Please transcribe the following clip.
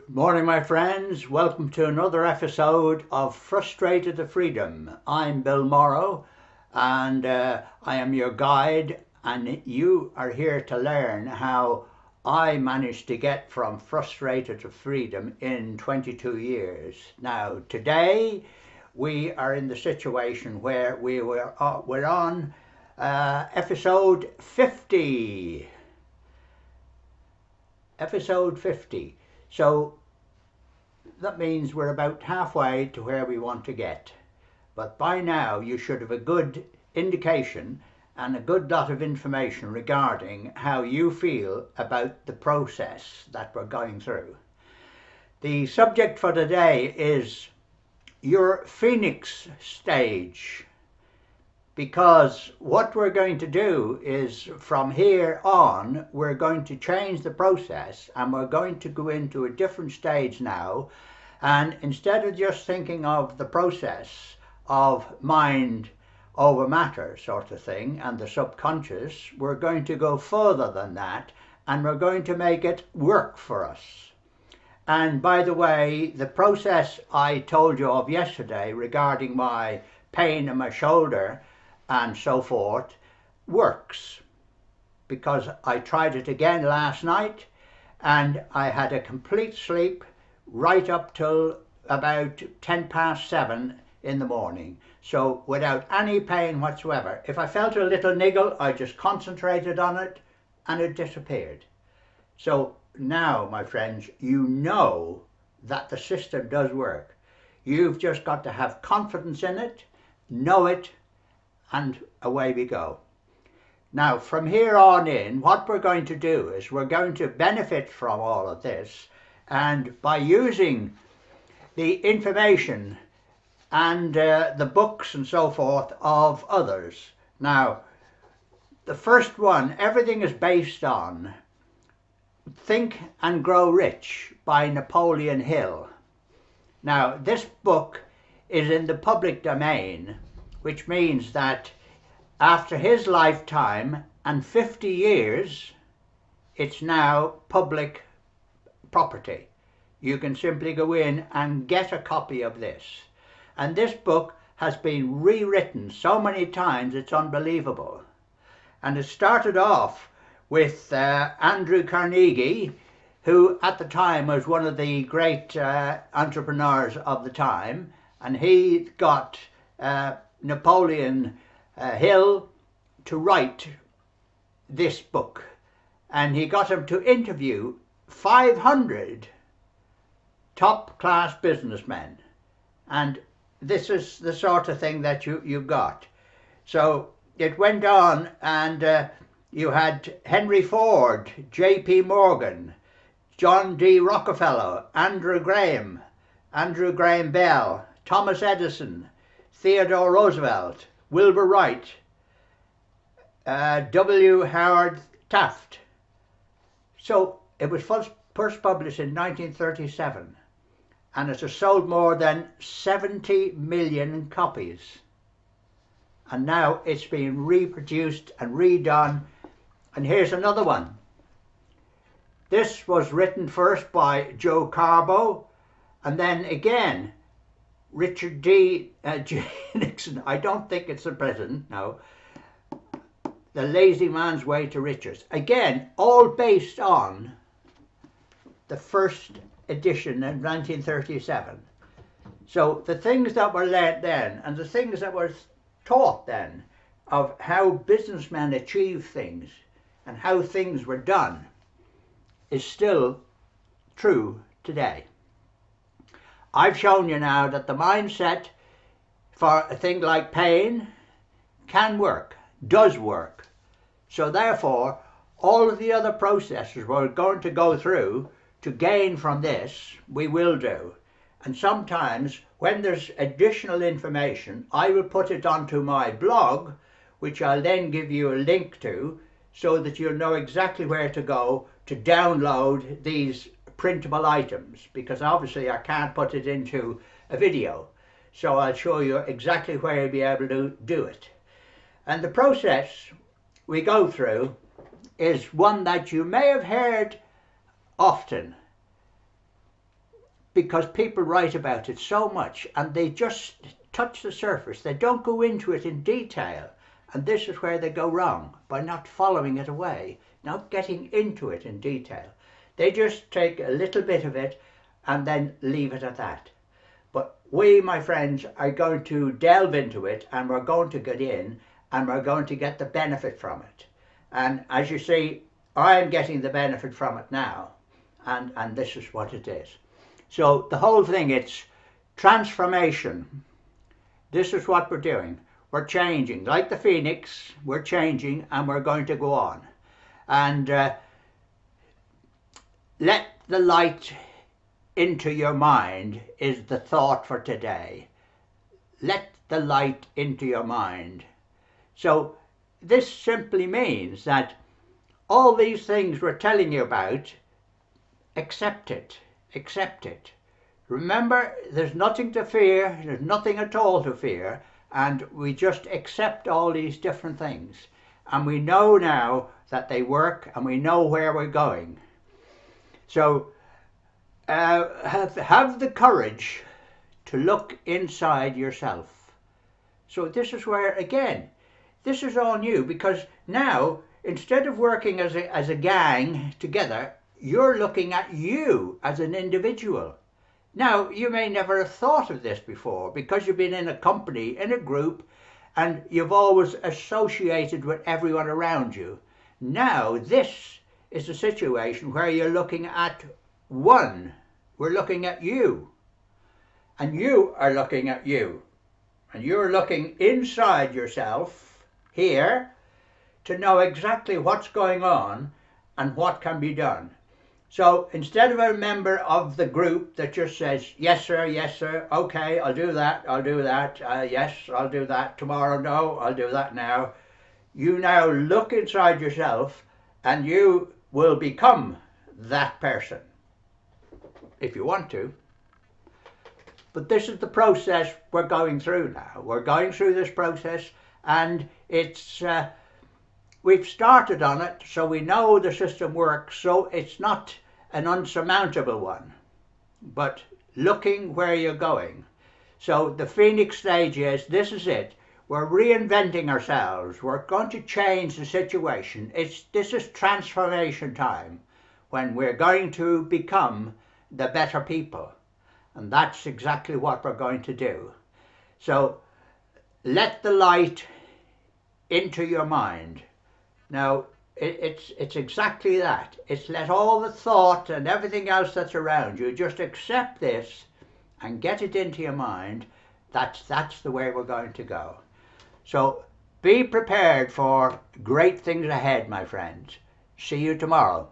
Good morning, my friends. Welcome to another episode of Frustrated to Freedom. I'm Bill Morrow, and I am your guide, and you are here to learn how I managed to get from frustrated to freedom in 22 years. Now, today we are in the situation where we're on episode 50. Episode 50. So that means we're about halfway to where we want to get. But by now you should have a good indication and a good lot of information regarding how you feel about the process that we're going through. The subject for today is your Phoenix stage, because what we're going to do is from here on we're going to change the process and we're going to go into a different stage now, and instead of just thinking of the process of mind over matter sort of thing and the subconscious, we're going to go further than that and we're going to make it work for us. And by the way, the process I told you of yesterday regarding my pain in my shoulder and so forth works, because I tried it again last night and I had a complete sleep right up till about 7:10 in the morning, so without any pain whatsoever. If I felt a little niggle, I just concentrated on it and it disappeared. So now, my friends, you know that the system does work. You've just got to have confidence in it, know it, and away we go. Now, from here on in, what we're going to do is we're going to benefit from all of this, and by using the information and the books and so forth of others. Now, the first one, everything is based on Think and Grow Rich by Napoleon Hill. Now, this book is in the public domain, which means that after his lifetime and 50 years, it's now public property. You can simply go in and get a copy of this. And this book has been rewritten so many times it's unbelievable. And it started off with Andrew Carnegie, who at the time was one of the great entrepreneurs of the time, and he got Napoleon Hill to write this book, and he got him to interview 500 top class businessmen, and this is the sort of thing that you got. So it went on, and you had Henry Ford, J.P. Morgan, John D. Rockefeller, Andrew Graham Bell, Thomas Edison, Theodore Roosevelt, Wilbur Wright, W. Howard Taft. So it was first published in 1937, and it has sold more than 70 million copies. And now it's been reproduced and redone. And here's another one. This was written first by Joe Carbo, and then again Richard J. Nixon. I don't think it's the president, no. The Lazy Man's Way to Riches. Again, all based on the first edition in 1937. So the things that were learnt then and the things that were taught then of how businessmen achieve things and how things were done is still true today. I've shown you now that the mindset for a thing like pain can work, does work. So therefore, all of the other processes we're going to go through to gain from this, we will do. And sometimes when there's additional information, I will put it onto my blog, which I'll then give you a link to, so that you'll know exactly where to go to download these printable items, because obviously I can't put it into a video. So I'll show you exactly where you'll be able to do it. And the process we go through is one that you may have heard often. because people write about it so much and they just touch the surface. They don't go into it in detail. And this is where they go wrong, by not following it away, not getting into it in detail. They just take a little bit of it and then leave it at that. But we, my friends, are going to delve into it, and we're going to get in, and we're going to get the benefit from it. And as you see, I'm getting the benefit from it now, and this is what it is. So the whole thing, it's transformation. This is what we're doing. We're changing. Like the Phoenix, we're changing, and we're going to go on. And let the light into your mind is the thought for today. Let the light into your mind. So this simply means that all these things we're telling you about, accept it. Accept it. Remember, there's nothing to fear. There's nothing at all to fear. And we just accept all these different things. And we know now that they work, and we know where we're going. So have the courage to look inside yourself. So this is where, again, this is all new, because now, instead of working as a gang together, you're looking at you as an individual. Now, you may never have thought of this before, because you've been in a company, in a group, and you've always associated with everyone around you. Now, this is a situation where you're looking at one. We're looking at you. And you are looking at you. And you're looking inside yourself, here, to know exactly what's going on and what can be done. So instead of a member of the group that just says, yes sir, okay, I'll do that, yes, I'll do that, tomorrow, no, I'll do that now. You now look inside yourself, and you will become that person, if you want to. But this is the process we're going through now. We're going through this process, and it's we've started on it, so we know the system works, so it's not an unsurmountable one, but looking where you're going. So the Phoenix stage is, this is it. We're reinventing ourselves. We're going to change the situation. This is transformation time, when we're going to become the better people. And that's exactly what we're going to do. So let the light into your mind. Now, it's exactly that. It's let all the thought and everything else that's around you, just accept this and get it into your mind. That's the way we're going to go. So be prepared for great things ahead, my friends. See you tomorrow.